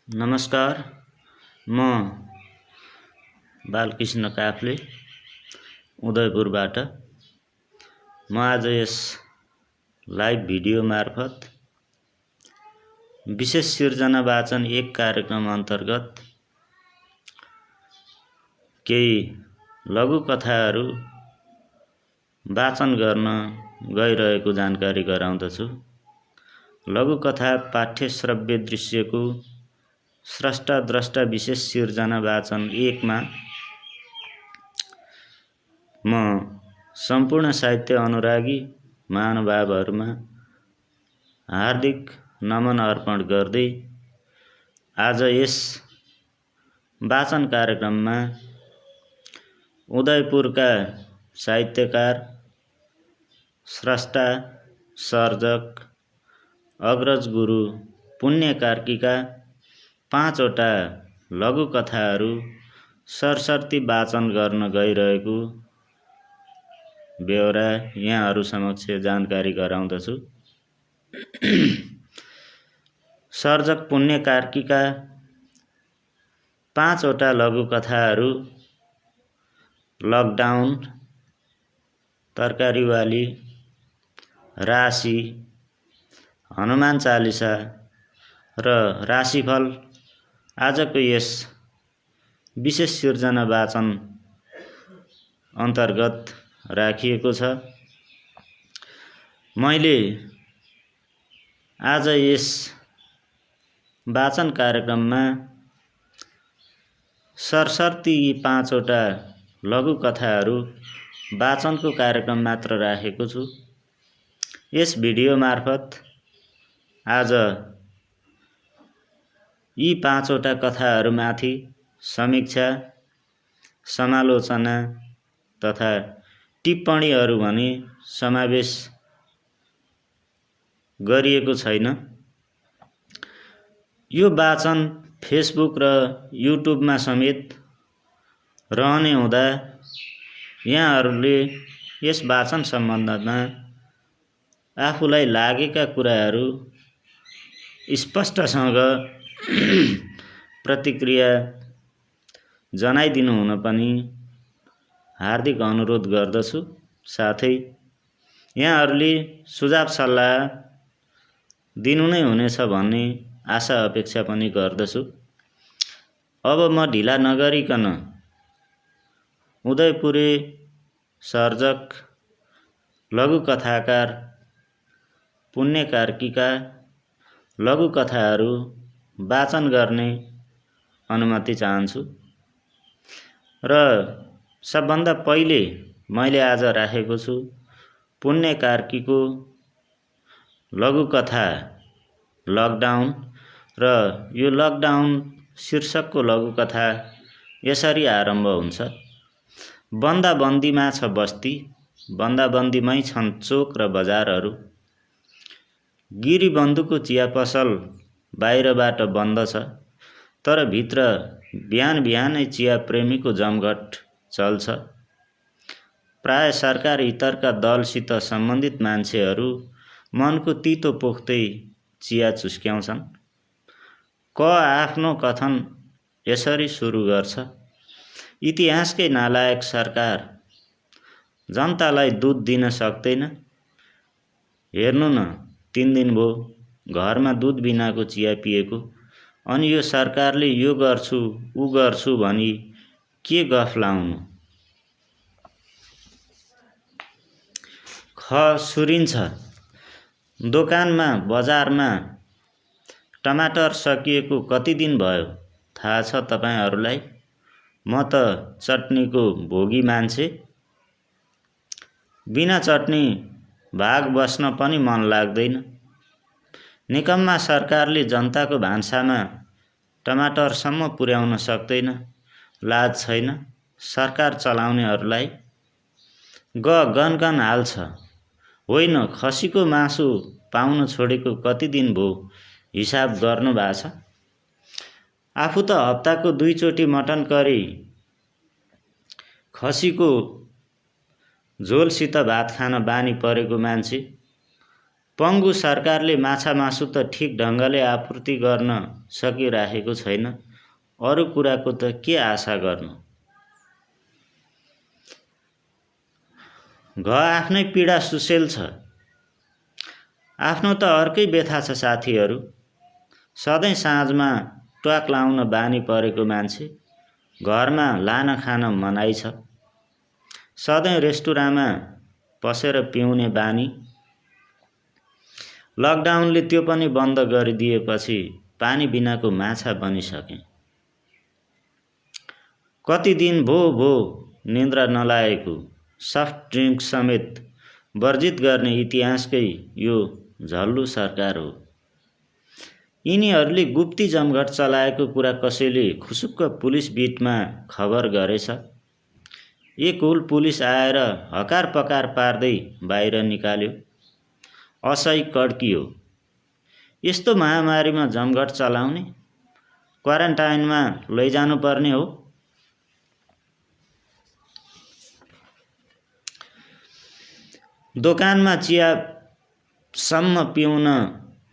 नमस्कार, म बालकृष्ण काफ्ले उदयपुरबाट। म आज यस लाइभ भिडियो मार्फत विशेष सिर्जना वाचन एक कार्यक्रम अन्तर्गत केही लघुकथाहरू वाचन गर्न गइरहेको जानकारी गराउँदछु। लघुकथा पाठ्य श्रव्य दृश्यको स्रष्टा द्रष्टा विशेष सिर्जना वाचन 1 मा म सम्पूर्ण साहित्य अनुरागी महानुभावहरूमा हार्दिक नमन अर्पण गर्दै आज यस वाचन कार्यक्रममा उदयपुरका साहित्यकार, स्रष्टा, सर्जक, अग्रज गुरु पुण्य कार्कीका 5 वटा लघुकथाहरू सरसर्ती वाचन गर्न गइरहेको बेहोरा यहाँहरू समक्ष जानकारी गराउँदछु। सर्जक पुण्य कार्कीका 5 वटा लघुकथाहरू लकडाउन, तरकारीवाली, राशि, हनुमान चालिसा र राशिफल आजको यस विशेष सिर्जना वाचन अन्तर्गत राखिएको छ। मैले आज यस वाचन कार्यक्रममा सरसर्ती यी 5 वटा लघुकथाहरू वाचनको कार्यक्रम मात्र राखेको छु। यस भिडियो मार्फत आज यी 5 वटा कथाहरूमाथि समीक्षा, समालोचना तथा टिप्पणीहरू भने समावेश गरिएको छैन। यो वाचन फेसबुक र युट्युबमा समेत रहने हुँदा यहाँहरूले यस वाचन सम्बन्धमा आफूलाई लागेका कुराहरू स्पष्टसँग प्रतिक्रिया जनाइदिनु हुन पनि हार्दिक अनुरोध गर्दछु। साथै यहाँहरूले सुझाव सल्लाह दिनु नै हुनेछ भन्ने आशा अपेक्षा पनि गर्दछु। अब म ढिला नगरिकन उदयपुरे सर्जक लघुकथाकार पुण्य कार्कीका लघुकथाहरू वाचन गर्ने अनुमति चाहन्छु। र सबभन्दा पहिले मैले आज राखेको छु पुण्य कार्कीको लघुकथा लकडाउन। र यो लकडाउन शीर्षकको लघुकथा यसरी आरम्भ हुन्छ। बन्दाबन्दीमा छ बस्ती, बन्दाबन्दीमै छन् चोक र बजारहरू। गिरीबन्धुको चिया पसल बाहिरबाट बन्द छ, तर भित्र बिहान बिहानै चिया प्रेमीको जमघट चल्छ। प्राय सरकार हितका दलसित सम्बन्धित मान्छेहरू मनको तितो पोख्दै चिया चुस्क्याउँछन्। क आफ्नो कथन यसरी सुरु गर्छ। इतिहासकै नालायक सरकार जनतालाई दुध दिन सक्दैन। हेर्नु न, 3 दिन भयो घरमा दुध बिनाको चिया पिएको। अनि यो सरकारले यो गर्छु उ गर्छु भनी के गफ लाउनु। ख सुरिन्छ। दोकानमा बजारमा टमाटर सकिएको कति दिन भयो थाहा छ तपाईहरूलाई? म त चटनीको भोगी मान्छे। बिना चटनी भाग बस्न पनि मन लाग्दैन। निकम्मा सरकारले जनताको भान्सामा टमाटरसम्म पुर्याउन सक्दैन। लाज छैन सरकार चलाउनेहरूलाई। गनगन हाल्छ। होइन, खसीको मासु पाउन छोडेको कति दिन भयो हिसाब गर्नु भएको छ? आफू त हप्ताको 2 चोटि मटन करी खसीको झोलसित भात खान बानी परेको मान्छे। पङ्गु सरकारले माछा मासु त ठिक ढङ्गले आपूर्ति गर्न सकिराखेको छैन, अरू कुराको त के आशा गर्नु। घ आफ्नै पीडा सुसेल छ। आफ्नो त अर्कै व्यथा छ साथीहरू। सधैँ साँझमा ट्वाक लाउन बानी परेको मान्छे, घरमा लान खान मनाइ छ। सधैँ रेस्टुराँमा पसेर पिउने बानी, लकडाउनले त्यो पनि बन्द गरिदिएपछि पानी बिनाको माछा बनिसके। कति दिन भो निन्द्रा नलागेको, सफ्ट ड्रिङ्क समेत वर्जित गर्ने इतिहासकै यो झल्लु सरकार हो। यिनीहरूले गुप्ती जमघट चलाएको कुरा कसैले खुसुक्क पुलिस बिटमा खबर गरेछ। एक हुल पुलिस आएर हकार पकार पार्दै बाहिर निकाल्यो। असै कड्कियो। यस्तो महामारीमा जमघट चलाउने, क्वारेन्टाइनमा लैजानुपर्ने हो। दोकानमा चियासम्म पिउन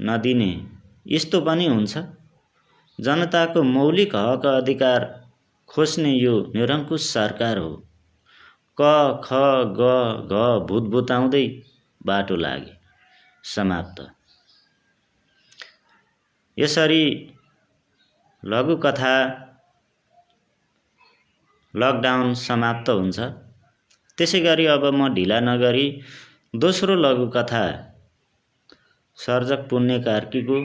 नदिने, यस्तो पनि हुन्छ। जनताको मौलिक हक अधिकार खोज्ने यो निरङ्कुश सरकार हो। क ख ग घ भुतभुताउँदै बाटो लागे। समाप्त। यसरी लघुकथा लकडाउन समाप्त हुन्छ। त्यसैगरी अब म ढिला नगरी दोस्रो लघुकथा सर्जक पुण्य कार्कीको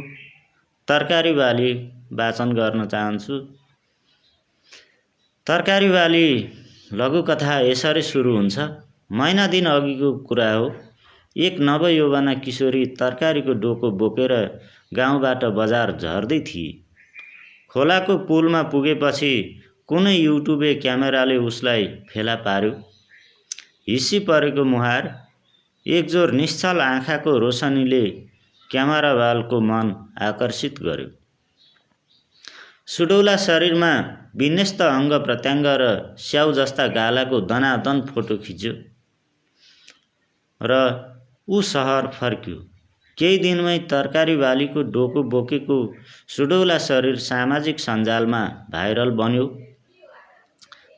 तरकारीवाली वाचन गर्न चाहन्छु। तरकारीवाली लघुकथा यसरी सुरु हुन्छ। महिना दिन अघिको कुरा हो। एक नवयौवना किशोरी तरकारीको डोको बोकेर गाउँबाट बजार झर्दै थिए। खोलाको पुलमा पुगेपछि कुनै युट्युबे क्यामेराले उसलाई फेला पार्यो। हिस्सी परेको मुहार, एकजोर निश्चल आँखाको रोशनीले क्यामेरावालको मन आकर्षित गर्यो। सुडौला शरीरमा विन्यस्त अङ्ग प्रत्यङ्ग र स्याउ जस्ता गालाको दनादन फोटो खिच्यो र ऊ सहर फर्क्यो। केही दिनमै तरकारीवालीको डोको बोकेको सुडौला शरीर सामाजिक सञ्जालमा भाइरल बन्यो।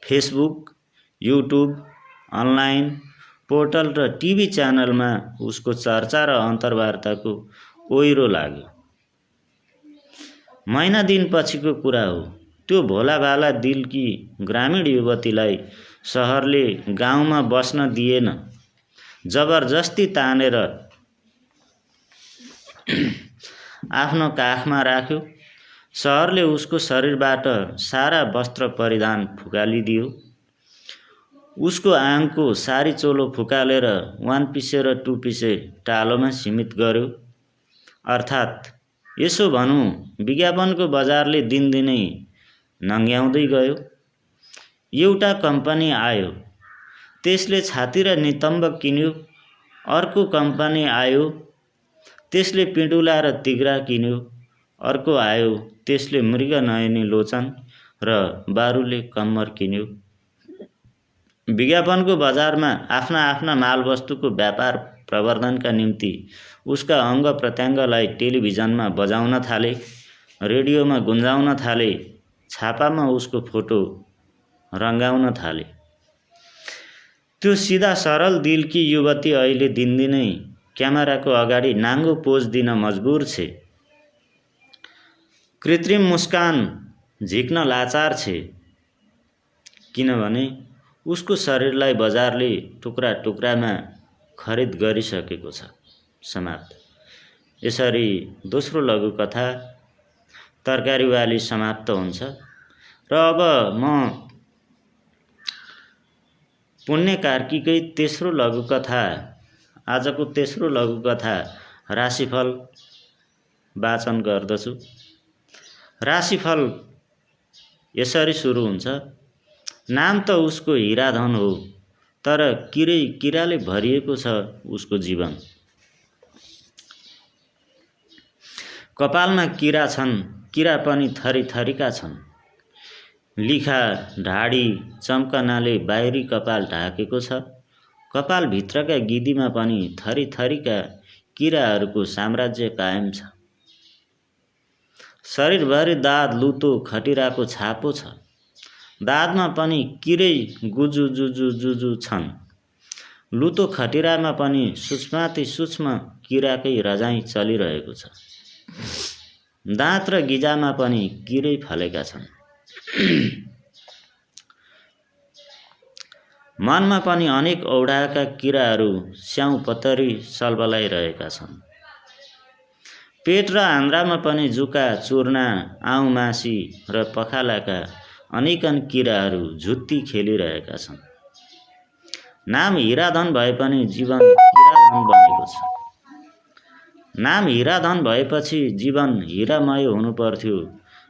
फेसबुक, युट्युब, अनलाइन पोर्टल र टिभी च्यानलमा उसको चर्चा र अन्तर्वार्ताको ओहिरो लाग्यो। महिना दिन पछिको कुरा हो। त्यो भोलाभाला दिलकी ग्रामीण युवतीलाई सहरले गाउँमा बस्न दिएन। जबरजस्ती तानेर आफ्नो काखमा राख्यो। सहरले उसको शरीरबाट सारा वस्त्र परिधान फुकालिदियो। उसको आङको सारी चोलो फुकालेर वान पिसे र टू पिसे टालोमा सीमित गर्यो। अर्थात् यसो भनौँ, विज्ञापनको बजारले दिनदिनै नङ्ग्याउँदै गयो। एउटा कम्पनी आयो, त्यसले छाती र नितम्ब किन्यो। अर्को कम्पनी आयो, त्यसले पिँडुला र तिग्रा किन्यो। अर्को आयो, त्यसले मृग नयनी लोचन र बारुले कम्मर किन्यो। विज्ञापनको बजारमा आफ्ना आफ्ना मालवस्तुको व्यापार प्रवर्धनका निम्ति उसका अङ्ग प्रत्यङ्गलाई टेलिभिजनमा बजाउन थाले, रेडियोमा गुन्जाउन थाले, छापामा उसको फोटो रङ्गाउन थाले। त्यो सिधा सरल दिलकी युवती अहिले दिनदिनै क्यामेराको अगाडि नाङ्गो पोज दिन मजबुर छे। कृत्रिम मुस्कान झिक्न लाचार छे, किनभने उसको शरीरलाई बजारले टुक्रा टुक्रामा खरिद गरिसकेको छ। समाप्त। यसरी दोस्रो लघुकथा तरकारीवाली समाप्त हुन्छ। र अब म पुण्य कार्कीकै तेस्रो लघुकथा, आजको तेस्रो लघुकथा राशिफल वाचन गर्दछु। राशिफल यसरी सुरु हुन्छ। नाम त उसको हिराधन हो, तर किराले भरिएको छ उसको जीवन। कपालमा किरा छन्, किरा पनि थरी थरीका छन्। लिखा ढाडी चम्कनाले बाहिरी कपाल ढाकेको छ। कपालभित्रका गिदीमा पनि थरी थरीका किराहरूको साम्राज्य कायम छ। शरीरभरि दाद लुतो खटिराको छापो छ। दादमा पनि किरै गुजुजुजुजुजु छन्। लुतो खटिरामा पनि सूक्ष्माति सूक्ष्म किराकै रजाइ चलिरहेको छ। दाँत र गिजामा पनि किरै फलेका छन्। मनमा पनि अनेक औडाका किराहरू स्याउ पतरी सलबलाइरहेका छन्। पेट र आन्द्रामा पनि जुका, चूर्ना, आउँमासी र पखालाका अनेकन किराहरू झुत्ती खेलिरहेका छन्। नाम हिराधन भए पनि जीवन हिराधन बनेको छ। नाम हिराधन भएपछि जीवन हिरामय हुनु पर्थ्यो,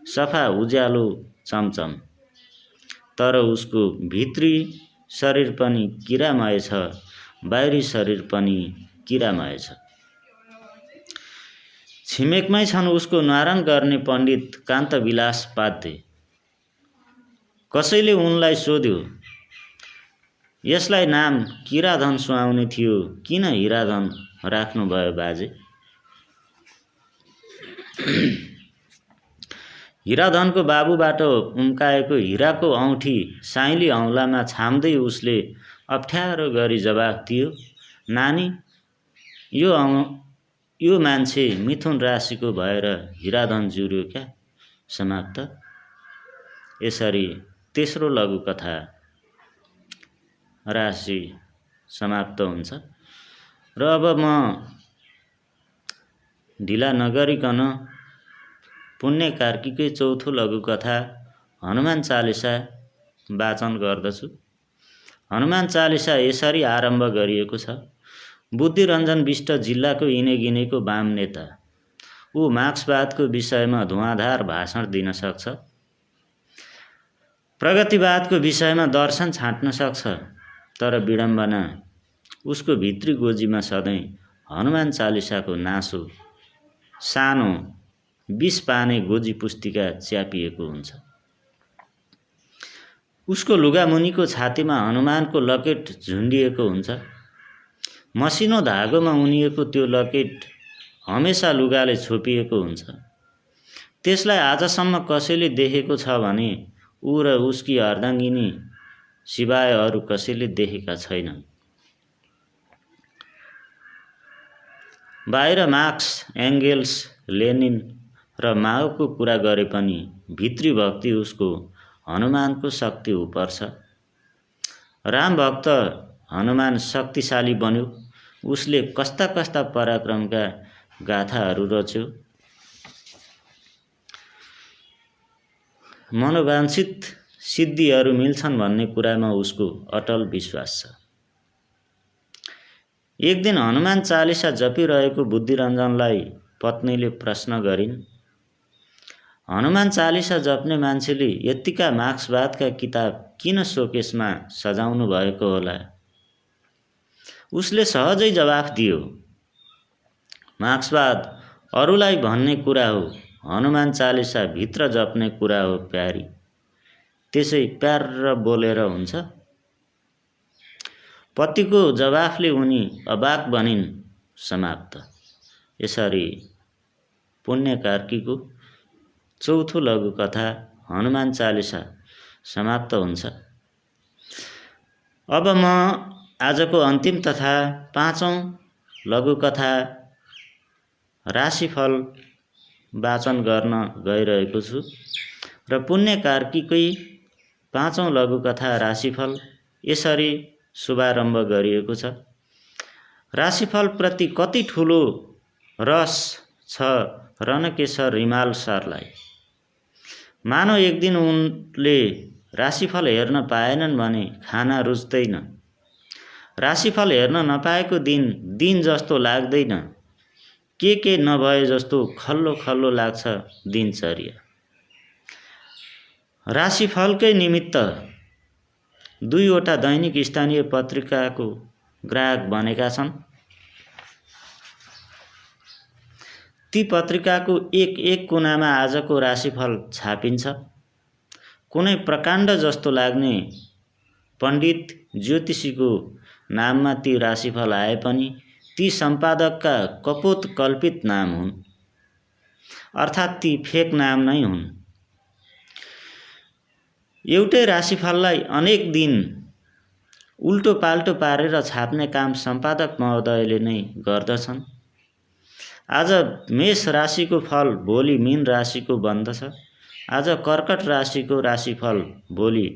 सफा उज्यालो चमचम। तर उसको भित्री शरीर पनि किरामय छ, बाहिरी शरीर पनि किरामय छ। छिमेकमै छन् उसको न्वारन गर्ने पण्डित कान्तविलास पाध्ये। कसैले उनलाई सोध्यो, यसलाई नाम किराधन सुहाउने थियो, किन हिराधन राख्नुभयो बाजे? हिराधनको बाबुबाट उम्काएको हिराको औँठी साइली औँलामा छाम्दै उसले अप्ठ्यारो गरी जवाफ दियो, नानी, यो मान्छे मिथुन राशिको भएर हिराधन जुर्यो क्या? समाप्त। यसरी तेस्रो लघुकथा राशि समाप्त हुन्छ। र अब म ढिला नगरिकन पुण्य कार्कीकै चौथो लघुकथा हनुमान चालिसा वाचन गर्दछु। हनुमान चालिसा यसरी आरम्भ गरिएको छ। बुद्धिरञ्जन बिष्ट जिल्लाको इनेगिनेको वाम नेता। ऊ मार्क्सवादको विषयमा धुवाँधार भाषण दिन सक्छ। प्रगतिवादको विषयमा दर्शन छाँट्न सक्छ। तर विडम्बना, उसको भित्री गोजीमा सधैँ हनुमान चालिसाको नासो सानो 20 पाने गोजी पुस्तिका च्यापिएको हुन्छ। उसको लुगामुनिको छातीमा हनुमानको लकेट झुन्डिएको हुन्छ। मसिनो धागोमा उनिएको त्यो लकेट हमेसा लुगाले छोपिएको हुन्छ। त्यसलाई आजसम्म कसैले देखेको छ भने ऊ र उसकी अर्धाङ्गिनी सिवाय अरू कसैले देखेका छैनन्। बाहिर मार्क्स, एङ्गेल्स, लेनिन र माओको कुरा गरे पनि भित्री भक्ति उसको हनुमानको शक्ति उपर छ। राम भक्त हनुमान शक्तिशाली बन्यो। उसले कस्ता कस्ता पराक्रमका गाथाहरू रच्यो। मनोवाञ्छित सिद्धिहरू मिल्छन् भन्ने कुरामा उसको अटल विश्वास छ। एक दिन हनुमान चालिसा जपिरहेको बुद्धिरञ्जनलाई पत्नीले प्रश्न गरिन्, हनुमान चालिसा जप्ने मान्छेले यत्तिका मार्क्सवादका किताब किन सोकेसमा सजाउनु भएको होला? उसले सहजै जवाफ दियो, मार्क्सवाद अरूलाई भन्ने कुरा हो, हनुमान चालिसा भित्र जप्ने कुरा हो प्यारी। त्यसै प्यार र बोलेर हुन्छ? पतिको जवाफले उनी अबाक बनिन्। समाप्त। यसरी पुण्य कार्कीको चौथो लघुकथा हनुमान चालिसा समाप्त हुन्छ। अब म आजको अन्तिम तथा पाँचौं लघुकथा राशिफल वाचन गर्न गइरहेको छु र पुण्य कार्कीकै पाँचौं लघुकथा राशिफल यसरी शुभारम्भ गरिएको छ। राशिफल प्रति कति ठुलो रस छ रणकेशर रिमाल सरलाई। मानव एक दिन उनले राशिफल हेर्न पाएनन् भने खाना रुच्दैन। राशिफल हेर्न नपाएको दिन जस्तो लाग्दैन। के नभए जस्तो खल्लो खल्लो लाग्छ दिनचर्या। राशिफलकै निमित्त 2वटा दैनिक स्थानीय पत्रिकाको ग्राहक बनेका छन्। ती पत्रिकाको एक कुनामा आजको राशिफल छापिन्छ। कुनै प्रकाण्ड जस्तो लाग्ने पण्डित ज्योतिषीको नाममा ती राशिफल आए पनि ती सम्पादकका कपोत कल्पित नाम हुन्, अर्थात् ती फेक नाम नै हुन्। एउटै राशिफललाई अनेक दिन उल्टो पाल्टो पारेर छाप्ने काम सम्पादक महोदयले नै गर्दछन्। आज मेष राशिको फल भोलि मीन राशिको बन्दछ। आज कर्कट राशिको राशिफल भोलि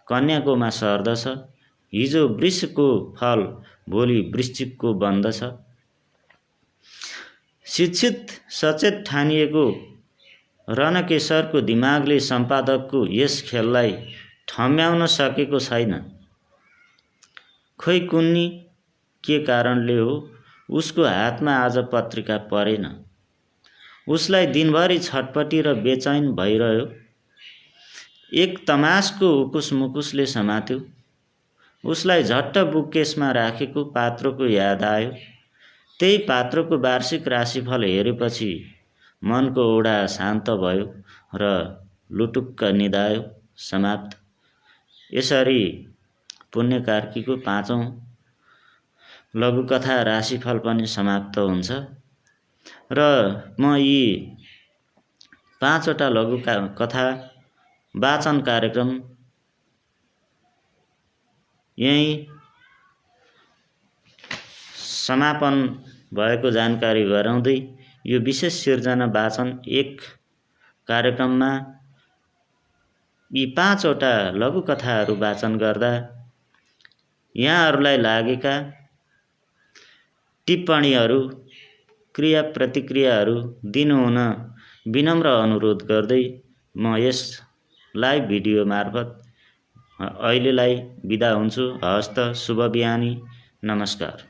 कन्याकोमा सर्दछ। हिजो वृषको फल भोलि वृश्चिकको बन्दछ। शिक्षित सचेत ठानिएको रणकेशरको दिमागले सम्पादकको यस खेललाई ठम्याउन सकेको छैन। खोइ कुन्नी के कारणले हो, उसको हातमा आज पत्रिका परेन। उसलाई दिनभरि छटपटी र बेचैन भइरह्यो। एक तमासको उकुस मुकुसले समात्यो। उसलाई झट्ट बुककेसमा राखेको पात्रोको याद आयो। त्यही पात्रोको वार्षिक राशिफल हेरेपछि मनको ओडा शान्त भयो र लुटुक्क निदायो। समाप्त। यसरी पुण्यकार्कीको 5औं लघुकथा राशिफल पनि समाप्त हुन्छ र म यी 5वटा लघुकथा वाचन कार्यक्रम यही समापन भएको जानकारी गराउँदै यो विशेष सिर्जना वाचन 1 कार्यक्रममा यी 5वटा लघुकथाहरू वाचन गर्दा यहाँहरूलाई लागेका टिप्पणीहरू, क्रिया प्रतिक्रियाहरू दिनुहुन विनम्र अनुरोध गर्दै म यस लाइभ भिडियो मार्फत अहिलेलाई बिदा हुन्छु। हस्त, शुभ बिहानी, नमस्कार।